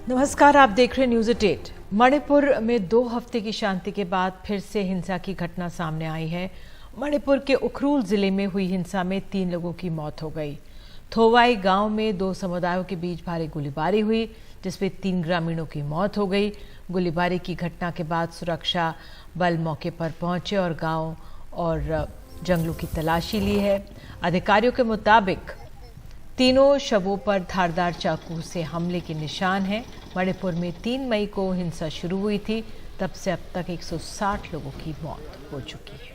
नमस्कार, आप देख रहे हैं न्यूज़ 8। मणिपुर में 2 हफ्ते की शांति के बाद फिर से हिंसा की घटना सामने आई है। मणिपुर के उखरूल जिले में हुई हिंसा में 3 लोगों की मौत हो गई। थोवाई गांव में 2 समुदायों के बीच भारी गोलीबारी हुई, जिसमें 3 ग्रामीणों की मौत हो गई। गोलीबारी की घटना के बाद सुरक्षा बल मौके पर पहुंचे और गांव और जंगलों की तलाशी ली है। अधिकारियों के मुताबिक तीनों शवों पर धारदार चाकू से हमले के निशान हैं। मणिपुर में 3 मई को हिंसा शुरू हुई थी, तब से अब तक 160 लोगों की मौत हो चुकी है।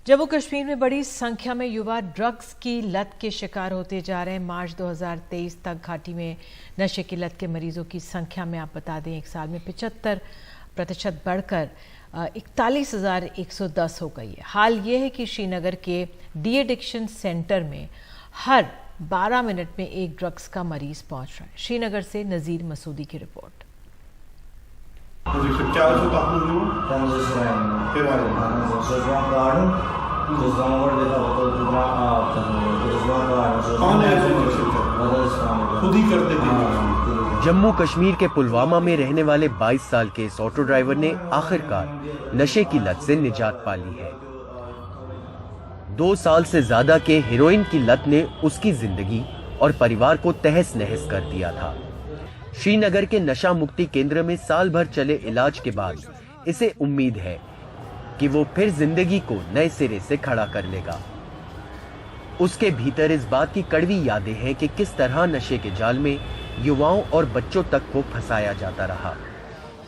जम्मू कश्मीर में बड़ी संख्या में युवा ड्रग्स की लत के शिकार होते जा रहे हैं। मार्च 2023 तक घाटी में नशे की लत के मरीजों की संख्या में आप बता दें 1 साल में 75% बढ़कर 41,110 हो गई है। हाल ये है कि श्रीनगर के डी एडिक्शन सेंटर में हर 12 मिनट में एक ड्रग्स का मरीज पहुंच रहा है। श्रीनगर से नजीर मसूदी की रिपोर्ट। जम्मू कश्मीर के पुलवामा में रहने वाले 22 साल के इस ऑटो ड्राइवर ने आखिरकार नशे की लत से निजात पा ली है। 2 साल से ज्यादा के हेरोइन की लत ने उसकी जिंदगी और परिवार को तहस नहस कर दिया था। श्रीनगर के नशा मुक्ति केंद्र में साल भर चले इलाज के बाद इसे उम्मीद है कि वो फिर जिंदगी को नए सिरे से खड़ा कर लेगा। उसके भीतर इस बात की कड़वी यादें हैं कि किस तरह नशे के जाल में युवाओं और बच्चों तक को फंसाया जाता रहा।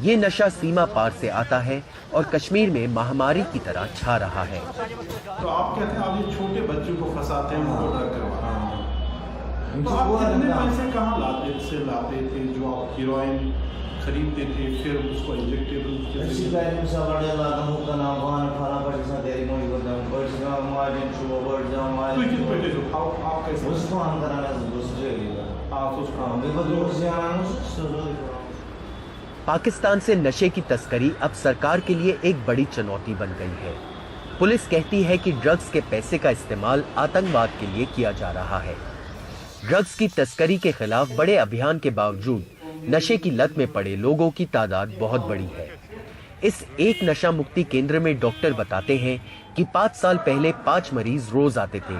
ये नशा सीमा पार से आता है और कश्मीर में महामारी की तरह छा रहा है। तो आप कहते हैं आप ये छोटे बच्चों को फंसाते हैं, उनको ड्रग करवाते हैं। तो आप कितने पैसे कहाँ लाते थे जो आप हीरोइन खरीदते थे, फिर उसको इंजेक्टेबल पाकिस्तान से नशे की तस्करी अब सरकार के लिए एक बड़ी चुनौती बन गई है। पुलिस कहती है कि ड्रग्स के पैसे का इस्तेमाल आतंकवाद के लिए किया जा रहा है। ड्रग्स की तस्करी के खिलाफ बड़े अभियान के बावजूद नशे की लत में पड़े लोगों की तादाद बहुत बड़ी है। इस एक नशा मुक्ति केंद्र में डॉक्टर बताते हैं कि 5 साल पहले 5 मरीज रोज आते थे,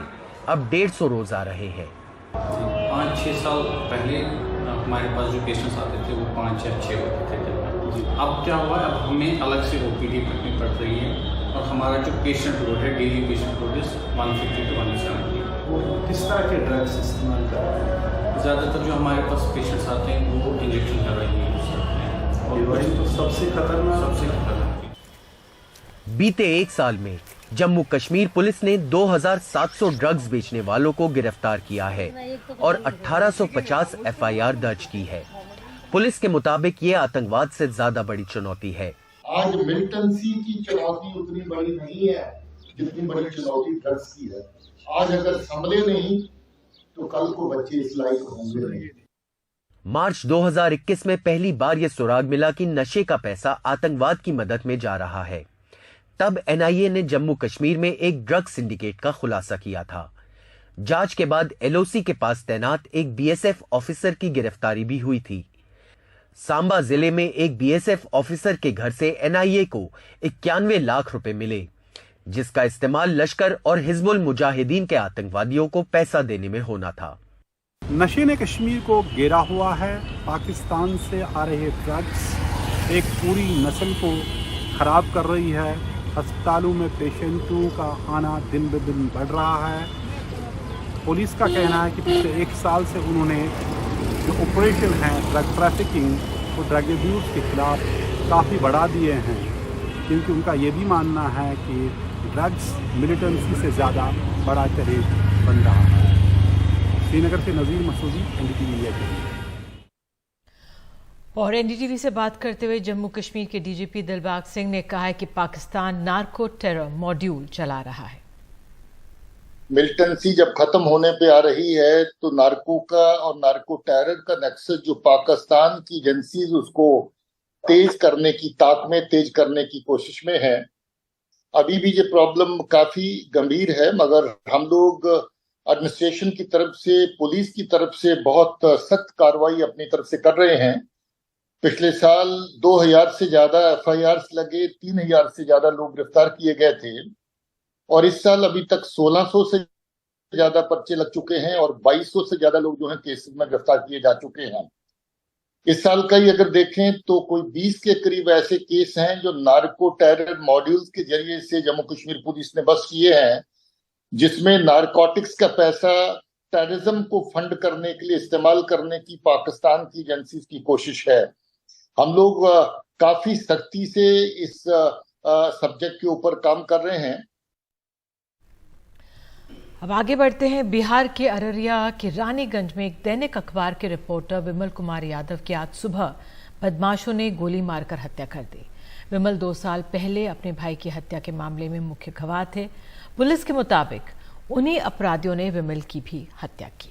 अब 150 रोज आ रहे हैं। 5-6 साल पहले हमारे पास जो पेशेंट्स आते थे वो 5 या 6 होते थे। अब क्या हुआ, अब हमें अलग से ओपीडी करनी पड़ रही है और हमारा जो पेशेंट लोड है, डेली पेशेंट लोड 150 to 170। वो किस तरह के ड्रग्स इस्तेमाल कर रहे हैं? ज़्यादातर जो हमारे पास पेशेंट्स आते हैं वो इंजेक्शन कर रही हैं और तो सबसे खतरनाक। बीते 1 साल में जम्मू कश्मीर पुलिस ने 2700 ड्रग्स बेचने वालों को गिरफ्तार किया है और 1850 एफआईआर दर्ज की है। पुलिस के मुताबिक ये आतंकवाद से ज्यादा बड़ी चुनौती है। आज मिलिटेंसी की चुनौती उतनी बड़ी नहीं है जितनी बड़ी चुनौती ड्रग्स की है। आज अगर संभले नहीं तो कल को बच्चे इस लायक होंगे नहीं। मार्च 2021 में पहली बार यह सुराग मिला कि नशे का पैसा आतंकवाद की मदद में जा रहा है। तब एनआईए ने जम्मू कश्मीर में एक ड्रग सिंडिकेट का खुलासा किया था। जांच के बाद एलओसी के पास तैनात एक बीएसएफ ऑफिसर की गिरफ्तारी भी हुई थी। सांबा जिले में एक बीएसएफ ऑफिसर के घर से एनआईए को 91 लाख रुपए मिले, जिसका इस्तेमाल लश्कर और हिजबुल मुजाहिदीन के आतंकवादियों को पैसा देने में होना था। नशे ने कश्मीर को घेरा हुआ है। पाकिस्तान से आ रहे ड्रग्स एक पूरी नस्ल को खराब कर रही है। अस्पतालों में पेशेंटों का आना दिन ब दिन बढ़ रहा है। पुलिस का कहना है कि पिछले 1 साल से उन्होंने जो ऑपरेशन है ड्रग ट्रैफिकिंग और ड्रग अब्यूज़ के खिलाफ काफ़ी बढ़ा दिए हैं, क्योंकि उनका ये भी मानना है कि ड्रग्स मिलिटेंसी से ज़्यादा बड़ा चहेज बन रहा है। श्रीनगर से नजीर मसूदी, एनडीटीवी इंडिया के लिए। और एनडीटीवी से बात करते हुए जम्मू कश्मीर के डीजीपी दिलबाग सिंह ने कहा है कि पाकिस्तान नार्को टेरर मॉड्यूल चला रहा है। मिलिटेंसी जब खत्म होने पे आ रही है तो नार्को का और नार्को टेरर का नेक्सस जो पाकिस्तान की एजेंसीज उसको तेज करने की, ताक में तेज करने की कोशिश में है। अभी भी ये प्रॉब्लम काफी गंभीर है, मगर हम लोग एडमिनिस्ट्रेशन की तरफ से, पुलिस की तरफ से बहुत सख्त कार्रवाई अपनी तरफ से कर रहे हैं। पिछले साल 2000 से ज्यादा FIRs लगे, 3000 से ज्यादा लोग गिरफ्तार किए गए थे, और इस साल अभी तक 1600 से ज्यादा पर्चे लग चुके हैं और 2200 से ज्यादा लोग जो हैं केस में गिरफ्तार किए जा चुके हैं। इस साल का ही अगर देखें तो कोई 20 के करीब ऐसे केस हैं जो नार्को टेरर मॉड्यूल्स के जरिए से जम्मू कश्मीर पुलिस ने बस्ट किए हैं, जिसमें नारकोटिक्स का पैसा टेररिज्म को फंड करने के लिए इस्तेमाल करने की पाकिस्तान की एजेंसी की कोशिश है। हम लोग काफी सख्ती से इस सब्जेक्ट के ऊपर काम कर रहे हैं। अब आगे बढ़ते हैं। बिहार के अररिया के रानीगंज में एक दैनिक अखबार के रिपोर्टर विमल कुमार यादव की आज सुबह बदमाशों ने गोली मारकर हत्या कर दी। विमल 2 साल पहले अपने भाई की हत्या के मामले में मुख्य गवाह थे। पुलिस के मुताबिक उन्हीं अपराधियों ने विमल की भी हत्या की।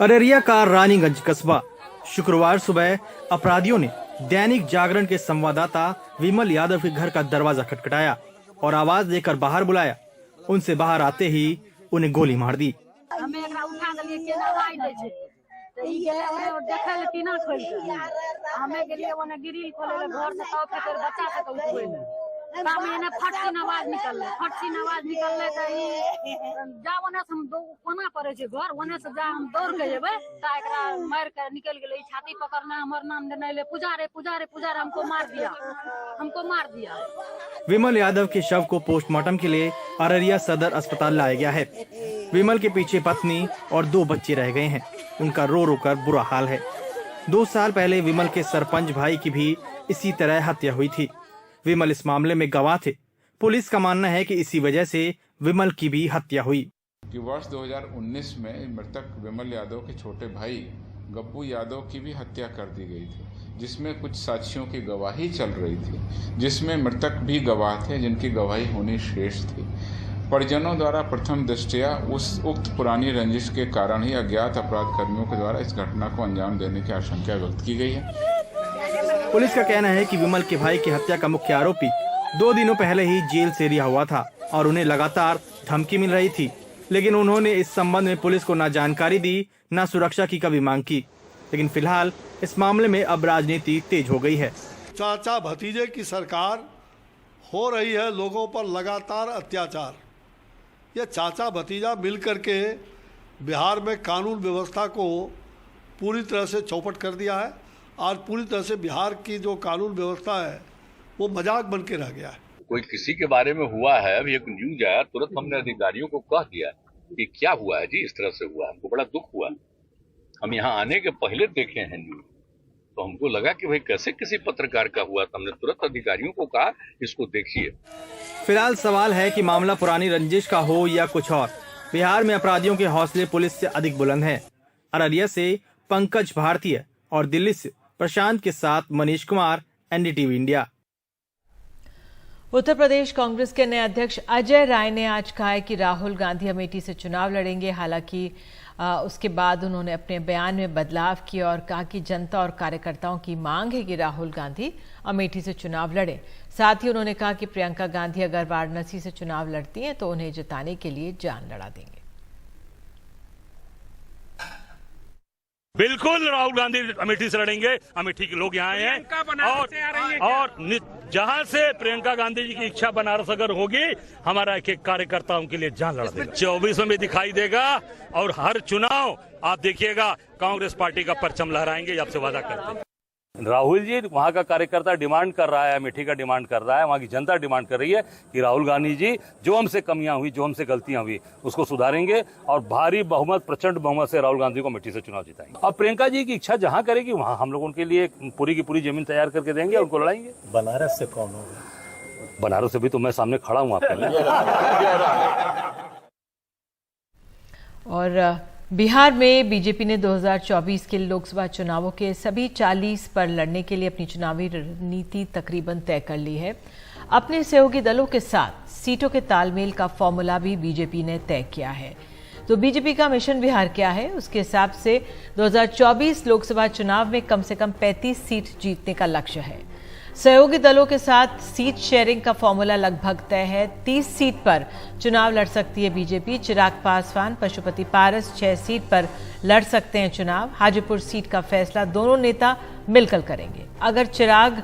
अररिया का रानीगंज कस्बा। शुक्रवार सुबह अपराधियों ने दैनिक जागरण के संवाददाता विमल यादव के घर का दरवाजा खटखटाया और आवाज देकर बाहर बुलाया। उनसे बाहर आते ही उन्हें गोली मार दी। फटसीन आवाज निकलले तो जा ओने से हम कोना पड़े छे घर, ओने से जा हम दौड़ के जेबे ता एकरा मार के निकल गेले। छाती पकड़ना, हमर नाम देने पुजारे हमको मार दिया। विमल यादव के शव को पोस्टमार्टम के लिए अररिया सदर अस्पताल लाया गया है। विमल के पीछे पत्नी और 2 बच्चे रह गए हैं। उनका रो रो कर बुरा हाल है। 2 साल पहले विमल के सरपंच भाई की भी इसी तरह हत्या हुई थी। विमल इस मामले में गवाह थे। पुलिस का मानना है कि इसी वजह से विमल की भी हत्या हुई। कि वर्ष 2019 में मृतक विमल यादव के छोटे भाई गप्पू यादव की भी हत्या कर दी गई थी, जिसमें कुछ साक्ष्यों की गवाही चल रही थी, जिसमें मृतक भी गवाह थे, जिनकी गवाही होनी शेष थी। परिजनों द्वारा प्रथम दृष्टया उक्त पुरानी रंजिश के कारण ही अज्ञात अपराध कर्मियों के द्वारा इस घटना को अंजाम देने की आशंका व्यक्त की गई है। पुलिस का कहना है कि विमल के भाई की हत्या का मुख्य आरोपी 2 दिनों पहले ही जेल से रिहा हुआ था और उन्हें लगातार धमकी मिल रही थी, लेकिन उन्होंने इस संबंध में पुलिस को न जानकारी दी न सुरक्षा की कभी मांग की। लेकिन फिलहाल इस मामले में अब राजनीति तेज हो गई है। चाचा भतीजे की सरकार हो रही है, लोगों पर लगातार अत्याचार। ये चाचा भतीजा मिलकर के बिहार में कानून व्यवस्था को पूरी तरह से चौपट कर दिया है। आज पूरी तरह से बिहार की जो कानून व्यवस्था है वो मजाक बन के रह गया है। कोई किसी के बारे में हुआ है, अभी एक न्यूज आया, तुरंत हमने अधिकारियों को कह दिया कि क्या हुआ है जी, इस तरह से हुआ, हमको बड़ा दुख हुआ। हम यहाँ आने के पहले देखे हैं न्यूज, तो हमको लगा कि भाई कैसे किसी पत्रकार का हुआ, तो हमने तुरंत अधिकारियों को कहा इसको देखिए। फिलहाल सवाल है कि मामला पुरानी रंजिश का हो या कुछ और। बिहार में अपराधियों के हौसले पुलिस से अधिक बुलंद हैं। अररिया से पंकज भारतीय और दिल्ली से प्रशांत के साथ मनीष कुमार, NDTV इंडिया। उत्तर प्रदेश कांग्रेस के नए अध्यक्ष अजय राय ने आज कहा है कि राहुल गांधी अमेठी से चुनाव लड़ेंगे। हालांकि उसके बाद उन्होंने अपने बयान में बदलाव किया और कहा कि जनता और कार्यकर्ताओं की मांग है कि राहुल गांधी अमेठी से चुनाव लड़े। साथ ही उन्होंने कहा कि प्रियंका गांधी अगर वाराणसी से चुनाव लड़ती हैं तो उन्हें जिताने के लिए जान लड़ा देंगे। बिल्कुल राहुल गांधी अमेठी से लड़ेंगे। अमेठी के लोग यहाँ आए हैं और जहाँ से प्रियंका गांधी जी की इच्छा बनारस अगर होगी, हमारा एक एक कार्यकर्ता उनके लिए जान लड़ा देगा। 24 में भी दिखाई देगा और हर चुनाव आप देखिएगा कांग्रेस पार्टी का परचम लहराएंगे, आपसे वादा करते हैं। राहुल जी वहाँ का कार्यकर्ता डिमांड कर रहा है, अमेठी का डिमांड कर रहा है, वहाँ की जनता डिमांड कर रही है कि राहुल गांधी जी जो हमसे कमियां हुई, जो हमसे गलतियां हुई, उसको सुधारेंगे और भारी बहुमत, प्रचंड बहुमत से राहुल गांधी को अमेठी से चुनाव जिताएंगे। और प्रियंका जी की इच्छा जहाँ करेगी वहाँ हम लोग उनके लिए पूरी की पूरी जमीन तैयार करके देंगे, उनको लड़ाएंगे। बनारस से कौन होगा? बनारस से भी तो मैं सामने खड़ा हूँ आपके। और बिहार में बीजेपी ने 2024 के लोकसभा चुनावों के सभी 40 पर लड़ने के लिए अपनी चुनावी रणनीति तकरीबन तय कर ली है। अपने सहयोगी दलों के साथ सीटों के तालमेल का फॉर्मूला भी बीजेपी ने तय किया है। तो बीजेपी का मिशन बिहार क्या है, उसके हिसाब से 2024 लोकसभा चुनाव में कम से कम 35 सीट जीतने का लक्ष्य है। सहयोगी दलों के साथ सीट शेयरिंग का फॉर्मूला लगभग तय है। 30 सीट पर चुनाव लड़ सकती है बीजेपी। चिराग पासवान, पशुपति पारस 6 सीट पर लड़ सकते हैं चुनाव। हाजीपुर सीट का फैसला दोनों नेता मिलकर करेंगे। अगर चिराग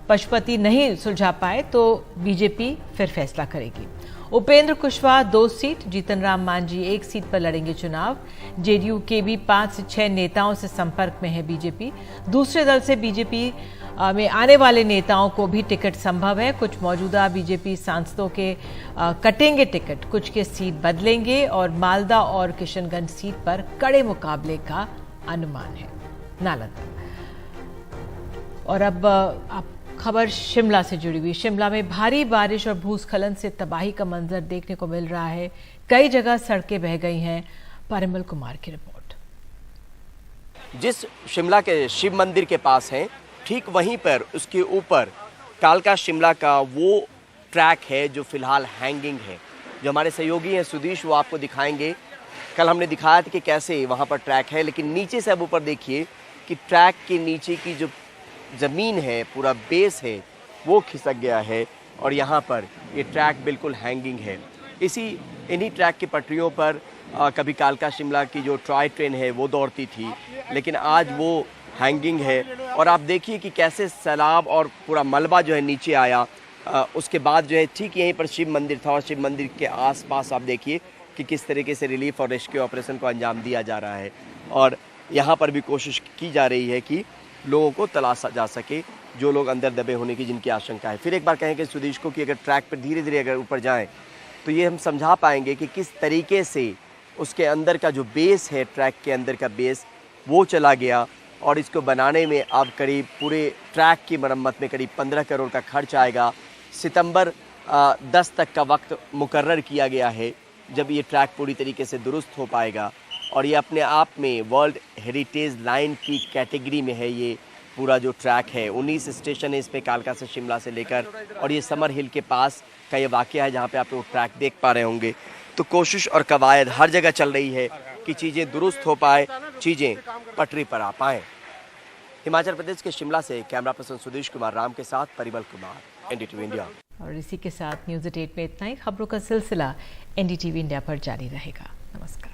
पशुपति नहीं सुलझा पाए तो बीजेपी फिर फैसला करेगी। उपेंद्र कुशवाहा 2 सीट, जीतन राम मांझी 1 सीट पर लड़ेंगे चुनाव। जेडीयू के भी 5 से 6 नेताओं से संपर्क में है बीजेपी। दूसरे दल से बीजेपी में आने वाले नेताओं को भी टिकट संभव है। कुछ मौजूदा बीजेपी सांसदों के कटेंगे टिकट, कुछ के सीट बदलेंगे और मालदा और किशनगंज सीट पर कड़े मुकाबले का अनुमान है। नालंदा। और अब आप खबर शिमला से जुड़ी हुई। शिमला में भारी बारिश और भूस्खलन से तबाही का मंजर देखने को मिल रहा है। कई जगह सड़कें बह गई हैं। परिमल कुमार की रिपोर्ट। जिस शिमला के शिव मंदिर के पास हैं, ठीक वहीं पर उसके ऊपर कालका शिमला का वो ट्रैक है जो फिलहाल हैंगिंग है। जो हमारे सहयोगी हैं सुदीश, वो आपको दिखाएंगे। कल हमने दिखाया था कि कैसे वहाँ पर ट्रैक है, लेकिन नीचे से अब ऊपर देखिए कि ट्रैक के नीचे की जो ज़मीन है, पूरा बेस है, वो खिसक गया है और यहाँ पर ये ट्रैक बिल्कुल हैंगिंग है। इन्हीं ट्रैक की पटरियों पर कभी कालका शिमला की जो टॉय ट्रेन है वो दौड़ती थी, लेकिन आज वो हैंगिंग है। और आप देखिए कि कैसे सैलाब और पूरा मलबा जो है नीचे आया। उसके बाद जो है ठीक यहीं पर शिव मंदिर था और शिव मंदिर के आसपास आप देखिए कि किस तरीके से रिलीफ और रेस्क्यू ऑपरेशन को अंजाम दिया जा रहा है। और यहाँ पर भी कोशिश की जा रही है कि लोगों को तलाशा जा सके, जो लोग अंदर दबे होने की जिनकी आशंका है। फिर एक बार कहेंगे सुदीश को कि अगर ट्रैक पर धीरे धीरे अगर ऊपर जाएं तो ये हम समझा पाएंगे कि किस तरीके से उसके अंदर का जो बेस है, ट्रैक के अंदर का बेस, वो चला गया। और इसको बनाने में अब करीब पूरे ट्रैक की मरम्मत में करीब 15 करोड़ का खर्च आएगा। सितंबर 10 तक का वक्त मुकर्रर किया गया है जब ये ट्रैक पूरी तरीके से दुरुस्त हो पाएगा। और ये अपने आप में वर्ल्ड हेरिटेज लाइन की कैटेगरी में है। ये पूरा जो ट्रैक है 19 स्टेशन है इस पे, कालका से शिमला से लेकर, और ये समर हिल के पास का ये वाक़या है जहाँ पे आप लोग ट्रैक देख पा रहे होंगे। तो कोशिश और कवायद हर जगह चल रही है कि चीज़ें दुरुस्त हो पाए, चीज़ें पटरी पर आ पाएँ। हिमाचल प्रदेश के शिमला से कैमरा पर्सन सुदेश कुमार राम के साथ परिमल कुमार, एनडीटीवी इंडिया। और इसी के साथ न्यूज़ 8 में इतना ही। खबरों का सिलसिला एनडीटीवी इंडिया पर जारी रहेगा। नमस्कार।